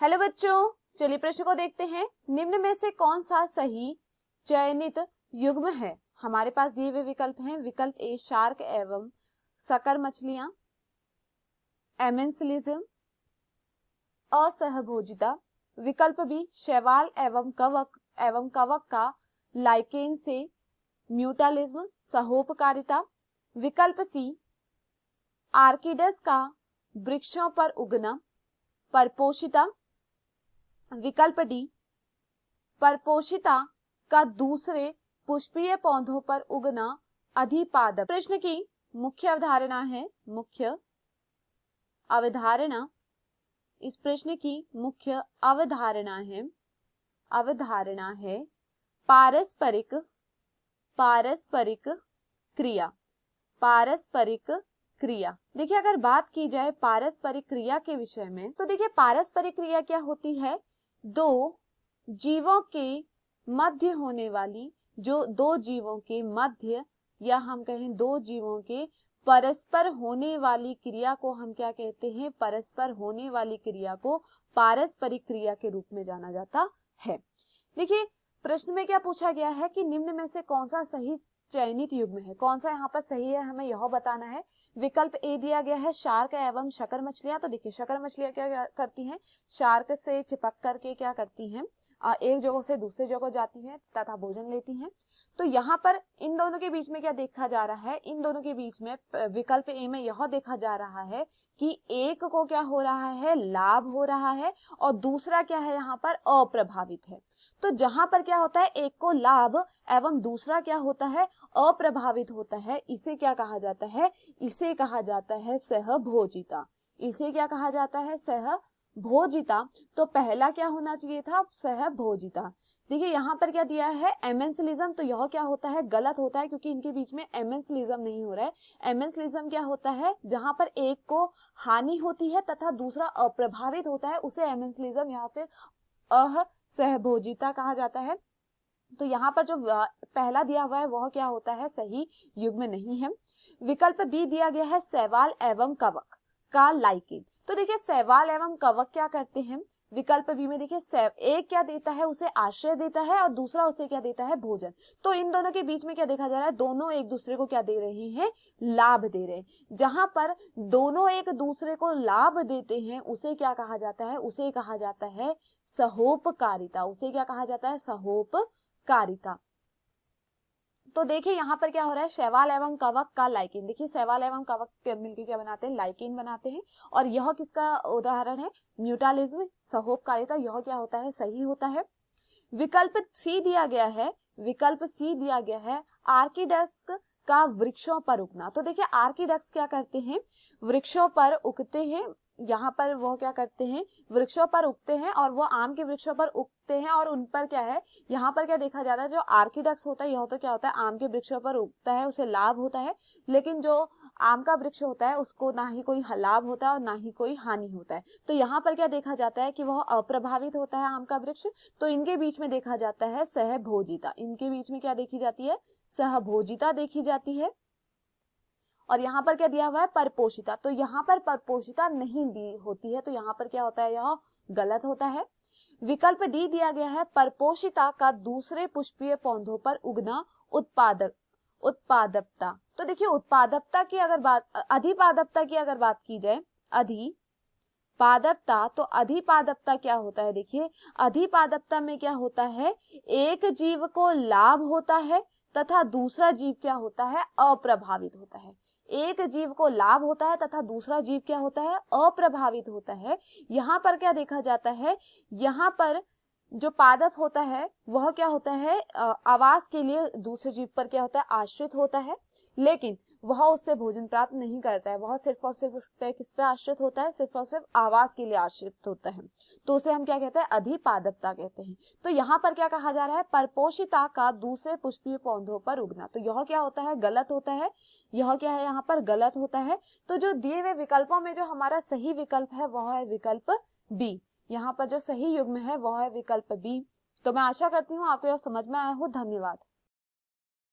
Hello बच्चों, चलिए प्रश्न को देखते हैं। निम्न में से कौन सा सही चयनित युग्म है? हमारे पास दिए हुए विकल्प हैं। विकल्प ए शार्क एवं सकर मछलियां, एमेंसिलिज्म, असहभोजिता। विकल्प बी शैवाल एवं कवक का लाइकेन से म्यूटालिज्म, सहोपकारिता। विकल्प सी आर्किडस का वृक्षों पर उगना, परपोषिता। विकल्प डी परपोषिता का दूसरे पुष्पीय पौधों पर उगना, अधिपादप। प्रश्न की मुख्य अवधारणा है इस प्रश्न की मुख्य अवधारणा है पारस्परिक क्रिया। देखिए, अगर बात की जाए पारस्परिक क्रिया के विषय में, तो देखिए पारस्परिक क्रिया क्या होती है? दो जीवों के मध्य होने वाली, जो दो जीवों के मध्य या हम कहें दो जीवों के परस्पर होने वाली क्रिया को हम क्या कहते हैं? परस्पर होने वाली क्रिया को पारस्परिक क्रिया के रूप में जाना जाता है। देखिए, प्रश्न में क्या पूछा गया है कि निम्न में से कौन सा सही चयनित युग्म है? कौन सा यहाँ पर सही है, हमें यह बताना है। विकल्प ए दिया गया है शार्क एवं शकर मछलियां। तो देखिए, शकर मछलियां क्या करती हैं? शार्क से चिपक करके क्या करती हैं? एक जगह से दूसरे जगह जाती हैं तथा भोजन लेती हैं। तो यहाँ पर इन दोनों के बीच में क्या देखा जा रहा है? इन दोनों के बीच में विकल्प ए में यह देखा जा रहा है कि एक को क्या हो रहा है? लाभ हो रहा है, और दूसरा क्या है? यहाँ पर अप्रभावित है। तो जहां पर क्या होता है? एक को लाभ एवं दूसरा क्या होता है? अप्रभावित होता है। इसे क्या कहा जाता है? इसे कहा जाता है सहभोजिता। इसे क्या कहा जाता है? सहभोजिता। तो पहला क्या होना चाहिए था? सहभोजिता। देखिए, यहाँ पर क्या दिया है? एमेंसिलिज्म। तो यह क्या होता है? गलत होता है, क्योंकि इनके बीच में एमेंसिलिज्म नहीं हो रहा है। एमेंसिलिज्म क्या होता है? जहां पर एक को हानि होती है तथा दूसरा अप्रभावित होता है, उसे एमेंसिलिज्म या फिर असहभोजिता कहा जाता है। तो यहाँ पर जो पहला दिया हुआ है वह क्या होता है? सही युग्म नहीं है। विकल्प बी दिया गया है शैवाल एवं कवक का लाइकेन। तो देखिए, शैवाल एवं कवक क्या करते हैं? विकल्प बी में देखिए, एक क्या देता है? उसे आश्रय देता है, और दूसरा उसे क्या देता है? भोजन। तो इन दोनों के बीच में क्या देखा जा रहा है? दोनों एक दूसरे को क्या दे रहे हैं? लाभ दे रहे हैं। जहां पर दोनों एक दूसरे को लाभ देते हैं, उसे क्या कहा जाता है? उसे कहा जाता है सहोपकारिता। उसे क्या कहा जाता है? सहोपकारिता। तो देखिए, यहाँ पर क्या हो रहा है? शैवाल एवं कवक का लाइकेन। देखिए, शैवाल एवं कवक मिलकर क्या बनाते हैं? लाइकेन बनाते हैं। और यह किसका उदाहरण है? म्यूटालिज्म, सहोपकारिता। यह क्या होता है? सही होता है। विकल्प सी दिया गया है आर्किडस्क का वृक्षों पर उगना। तो देखिए, आर्किडस्क क्या करते हैं? वृक्षों पर उगते हैं। यहाँ पर वो क्या करते हैं? वृक्षों पर उगते हैं, और वो आम के वृक्षों पर उगते हैं, और उन पर क्या है? यहाँ पर क्या देखा जा रहा है? जो आर्किडस्क होता है, यह तो क्या होता है? आम के वृक्षों पर उगता है, उसे लाभ होता है। लेकिन जो आम का वृक्ष होता है, उसको ना ही कोई लाभ होता है और ना ही कोई हानि होता है। तो यहाँ पर क्या देखा जाता है? कि वह अप्रभावित होता है, आम का वृक्ष। तो इनके बीच में देखा जाता है सहभोजिता। इनके बीच में क्या देखी जाती है? सहभोजिता देखी जाती है। और यहाँ पर क्या दिया हुआ है? परपोषिता। तो यहाँ पर परपोषिता नहीं दी होती है, तो यहाँ पर क्या होता है? यह गलत होता है। विकल्प डी दिया गया है परपोषिता का दूसरे पुष्पीय पौधों पर उगना, उत्पादकता। तो देखिए, उत्पादकता की अगर बात, अधिपादकता की अगर बात की जाए, अधिपादकता, तो अधिपादकता क्या होता है? देखिए, अधिपादकता में क्या होता है? एक जीव को लाभ होता है तथा दूसरा जीव क्या होता है? अप्रभावित होता है। एक जीव को लाभ होता है तथा दूसरा जीव क्या होता है? अप्रभावित होता है। यहाँ पर क्या देखा जाता है? यहाँ पर जो पादप होता है वह क्या होता है? आवास के लिए दूसरे जीव पर क्या होता है? आश्रित होता है, लेकिन वह उससे भोजन प्राप्त नहीं करता है। वह सिर्फ और सिर्फ उस पे किस पे आश्रित होता है? सिर्फ और सिर्फ आवास के लिए आश्रित होता है। तो उसे हम क्या कहते हैं? अधिपादकता कहते हैं। तो यहाँ पर क्या कहा जा रहा है? परपोषिता का दूसरे पुष्पीय पौधों पर उगना। तो यह क्या होता है? गलत होता है। यह क्या है? यहाँ पर गलत होता है। तो जो दिए हुए विकल्पों में जो हमारा सही विकल्प है वह है विकल्प बी। यहाँ पर जो सही युग्म है वह है विकल्प बी। तो मैं आशा करती हूँ आपको यह समझ में आया हो। धन्यवाद।